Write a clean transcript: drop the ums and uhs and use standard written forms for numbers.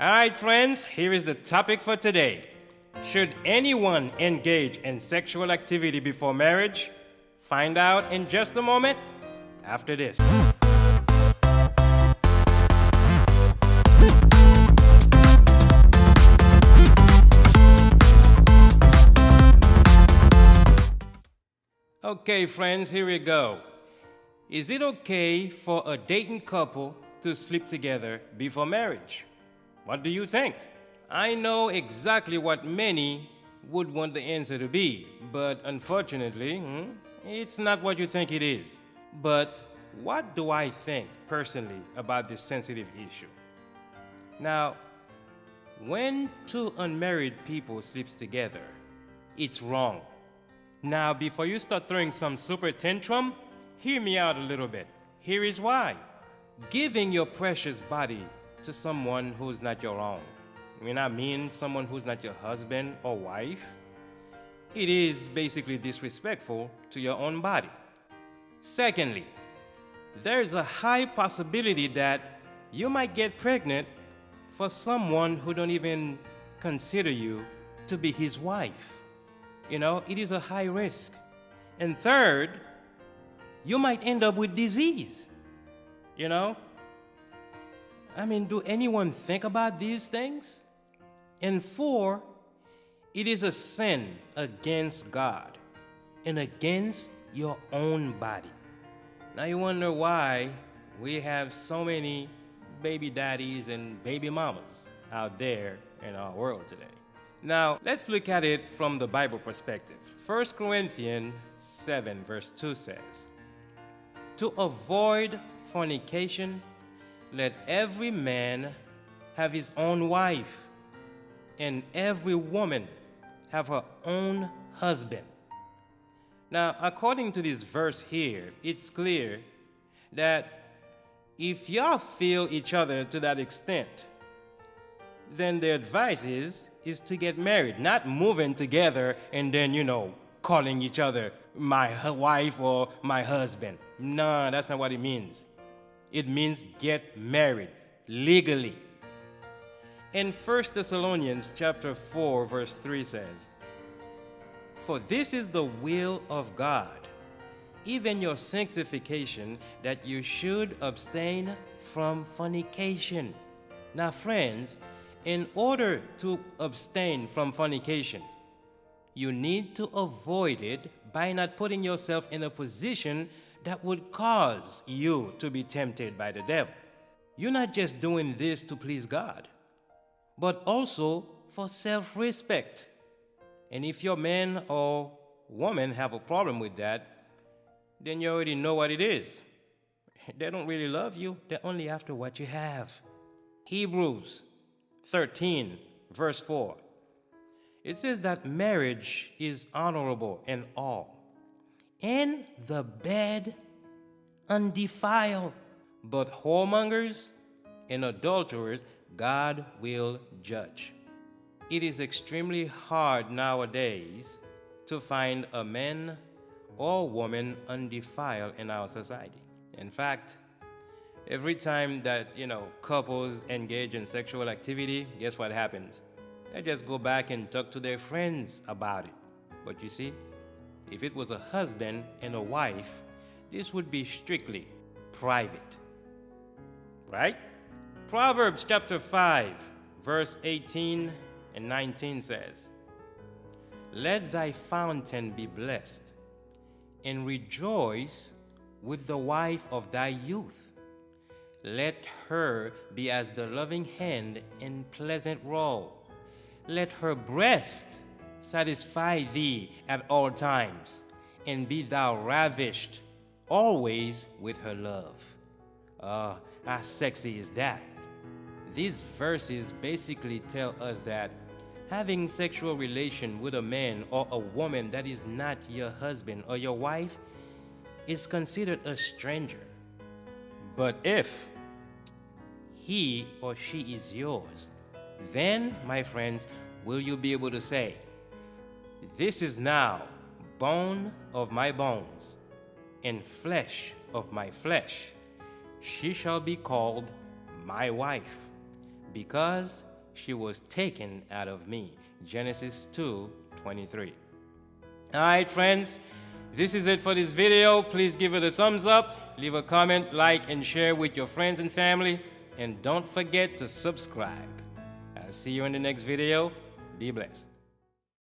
All right, friends, here is the topic for today. Should anyone engage in sexual activity before marriage? Find out in just a moment after this. Okay, friends, here we go. Is it okay for a dating couple to sleep together before marriage? What do you think? I know exactly what many would want the answer to be, but unfortunately, it's not what you think it is. But what do I think personally about this sensitive issue? Now, when two unmarried people sleeps together, it's wrong. Now, before you start throwing some super tantrum, hear me out a little bit. Here is why. Giving your precious body to someone who's not your own, I mean someone who's not your husband or wife, it is basically disrespectful to your own body. Secondly, there's a high possibility that you might get pregnant for someone who don't even consider you to be his wife. It is a high risk. And third, you might end up with disease. Do anyone think about these things? And four, it is a sin against God and against your own body. Now you wonder why we have so many baby daddies and baby mamas out there in our world today. Now, let's look at it from the Bible perspective. 1 Corinthians 7 verse 2 says, "To avoid fornication, let every man have his own wife, and every woman have her own husband." Now, according to this verse here, it's clear that if y'all feel each other to that extent, then the advice is to get married, not moving together and then, calling each other my wife or my husband. No, that's not what it means. It means get married legally. In 1 Thessalonians chapter 4, verse 3 says, "For this is the will of God, even your sanctification, that you should abstain from fornication." Now, friends, in order to abstain from fornication, you need to avoid it by not putting yourself in a position that would cause you to be tempted by the devil. You're not just doing this to please God, but also for self-respect. And if your man or woman have a problem with that, then you already know what it is. They don't really love you. They're only after what you have. Hebrews 13, verse 4. It says that marriage is honorable in all, and the bed undefiled, but whoremongers and adulterers God will judge. It is extremely hard nowadays to find a man or woman undefiled in our society. In fact, every time that, couples engage in sexual activity, guess what happens? They just go back and talk to their friends about it. But you see, if it was a husband and a wife, this would be strictly private. Right? Proverbs chapter 5, verse 18 and 19 says, "Let thy fountain be blessed, and rejoice with the wife of thy youth. Let her be as the loving hand in pleasant roll. Let her breast satisfy thee at all times, and be thou ravished always with her love." How sexy is that? These verses basically tell us that having sexual relation with a man or a woman that is not your husband or your wife is considered a stranger. But if he or she is yours, then, my friends, will you be able to say, "This is now bone of my bones and flesh of my flesh. She shall be called my wife, because she was taken out of me. Genesis 2:23. All right, friends, this is it for this video. Please give it a thumbs up, leave a comment, like, and share with your friends and family. And don't forget to subscribe. I'll see you in the next video. Be blessed.